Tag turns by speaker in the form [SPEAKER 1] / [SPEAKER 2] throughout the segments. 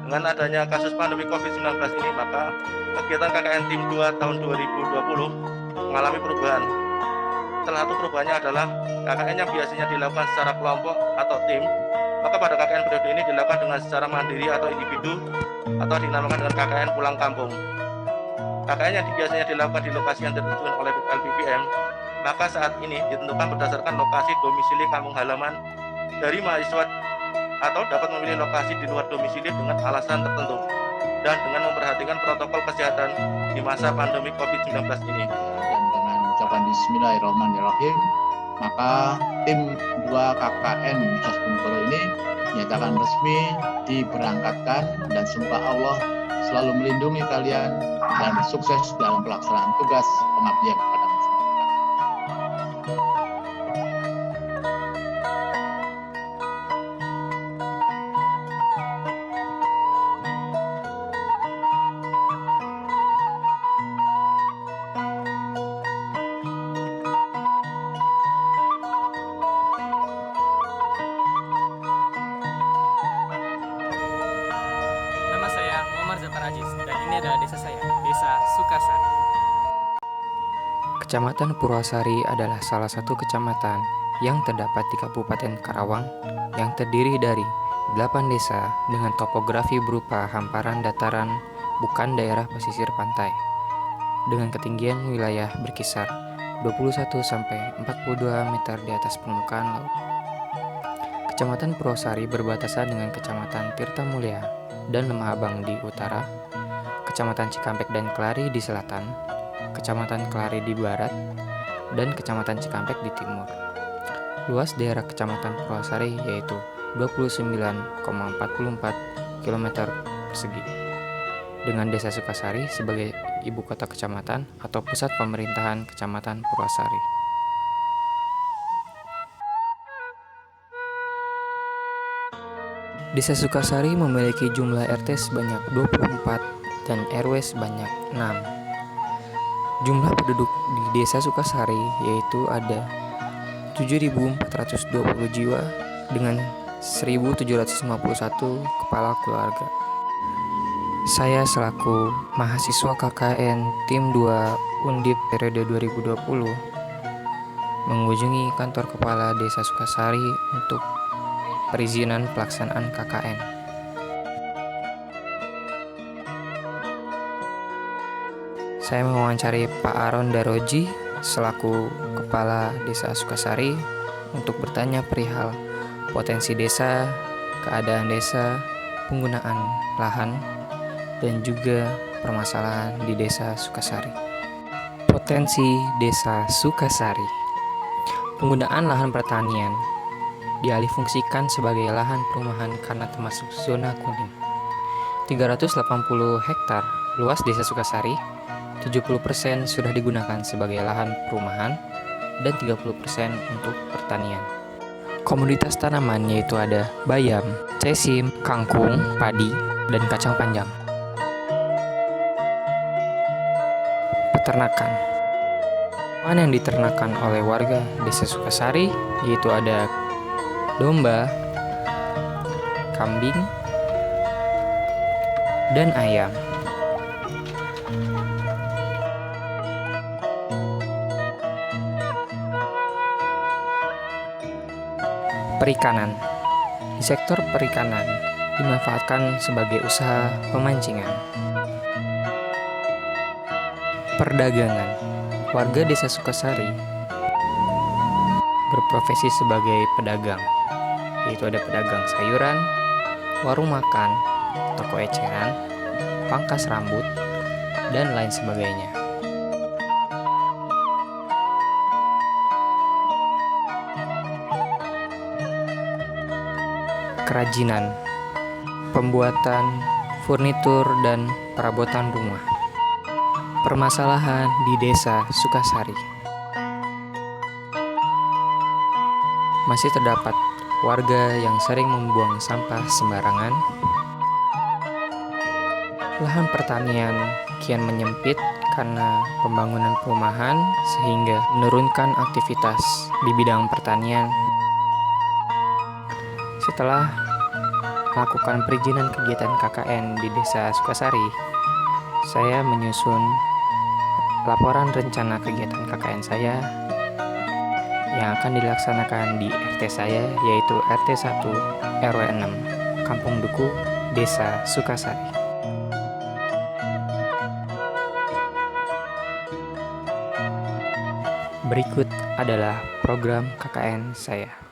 [SPEAKER 1] Dengan adanya kasus pandemi COVID-19 ini, maka kegiatan KKN Tim 2 tahun 2020 mengalami perubahan. Salah satu perubahannya adalah KKN yang biasanya dilakukan secara kelompok atau tim, maka pada KKN periode ini dilakukan dengan secara mandiri atau individu, atau dinamakan dengan KKN pulang kampung. KKN yang biasanya dilakukan di lokasi yang ditentukan oleh LPPM, maka saat ini ditentukan berdasarkan lokasi domisili kampung halaman dari mahasiswa, atau dapat memilih lokasi di luar domisili dengan alasan tertentu dan dengan memperhatikan protokol kesehatan di masa pandemi COVID-19 ini.
[SPEAKER 2] Dan dengan ucapan Bismillahirrahmanirrahim, maka tim 2 KKN Universitas Diponegoro ini dinyatakan resmi diberangkatkan, dan semoga Allah selalu melindungi kalian dan sukses dalam pelaksanaan tugas pengabdian kepada masyarakat.
[SPEAKER 3] Nama saya Muhammad Zafar Aziz, dan ini adalah desa saya, Desa Sukasari.
[SPEAKER 4] Kecamatan Purwasari adalah salah satu kecamatan yang terdapat di Kabupaten Karawang yang terdiri dari 8 desa dengan topografi berupa hamparan dataran bukan daerah pesisir pantai, dengan ketinggian wilayah berkisar 21-42 meter di atas permukaan laut. Kecamatan Purwasari berbatasan dengan Kecamatan Tirtamulya dan Lemah Abang di utara, Kecamatan Cikampek dan Kelari di selatan, Kecamatan Kelari di barat, dan Kecamatan Cikampek di timur. Luas daerah Kecamatan Purwasari yaitu 29,44 km persegi, dengan Desa Sukasari sebagai ibu kota kecamatan atau pusat pemerintahan Kecamatan Purwasari. Desa Sukasari memiliki jumlah RT sebanyak 24 dan RW sebanyak 6. Jumlah penduduk di Desa Sukasari yaitu ada 7.420 jiwa dengan 1.751 kepala keluarga. Saya selaku mahasiswa KKN Tim 2 Undip periode 2020 mengunjungi kantor kepala Desa Sukasari untuk perizinan pelaksanaan KKN. Saya mewawancari Pak Aron Daroji selaku Kepala Desa Sukasari untuk bertanya perihal potensi desa, keadaan desa, penggunaan lahan, dan juga permasalahan di Desa Sukasari. Potensi Desa Sukasari. Penggunaan lahan pertanian dialihfungsikan sebagai lahan perumahan karena termasuk zona kuning. 380 hektar luas Desa Sukasari, 70% sudah digunakan sebagai lahan perumahan dan 30% untuk pertanian. Komoditas tanaman yaitu ada bayam, cesim, kangkung, padi, dan kacang panjang. Peternakan. Hewan yang diternakan oleh warga Desa Sukasari yaitu ada domba, kambing, dan ayam. Perikanan. Di sektor perikanan dimanfaatkan sebagai usaha pemancingan. Perdagangan. Warga Desa Sukasari berprofesi sebagai pedagang, yaitu ada pedagang sayuran, warung makan, toko eceran, pangkas rambut, dan lain sebagainya. Kerajinan, pembuatan furnitur dan perabotan rumah. Permasalahan di Desa Sukasari. Masih terdapat warga yang sering membuang sampah sembarangan. Lahan pertanian kian menyempit karena pembangunan perumahan sehingga menurunkan aktivitas di bidang pertanian. Setelah melakukan perizinan kegiatan KKN di Desa Sukasari, saya menyusun laporan rencana kegiatan KKN saya yang akan dilaksanakan di RT saya, yaitu RT 1 RW 6 Kampung Duku, Desa Sukasari. Berikut adalah program KKN saya.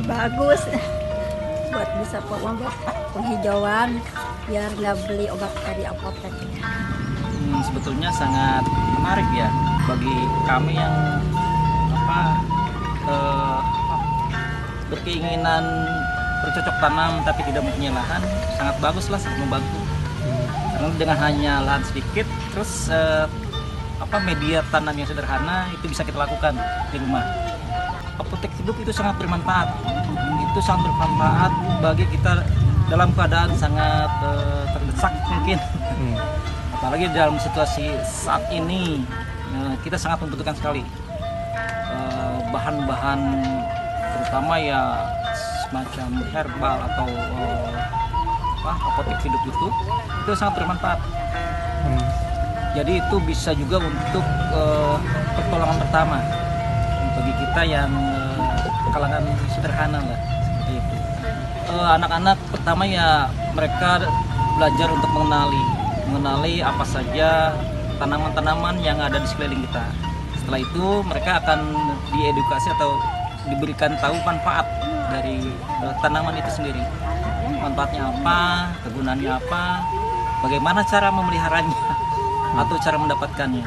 [SPEAKER 5] bagus buat bisa buat penghijauan biar nggak beli obat dari apotek.
[SPEAKER 6] Sebetulnya sangat menarik ya bagi kami yang berkeinginan bercocok tanam tapi tidak mempunyai lahan. Sangat bagus lah, sangat membantu. Karena dengan hanya lahan sedikit, terus media tanam yang sederhana itu bisa kita lakukan di rumah. Apotek hidup itu sangat bermanfaat. Itu sangat bermanfaat bagi kita dalam keadaan sangat terdesak mungkin. Apalagi dalam situasi saat ini kita sangat membutuhkan sekali bahan-bahan terutama ya semacam herbal atau apotek hidup itu sangat bermanfaat. Jadi itu bisa juga untuk pertolongan pertama bagi kita yang kalangan sederhana lah seperti itu. Anak-anak pertama ya mereka belajar untuk mengenali apa saja tanaman-tanaman yang ada di sekeliling kita. Setelah itu mereka akan diedukasi atau diberikan tahu manfaat dari tanaman itu sendiri. Manfaatnya apa, kegunaannya apa, bagaimana cara memeliharanya atau cara mendapatkannya.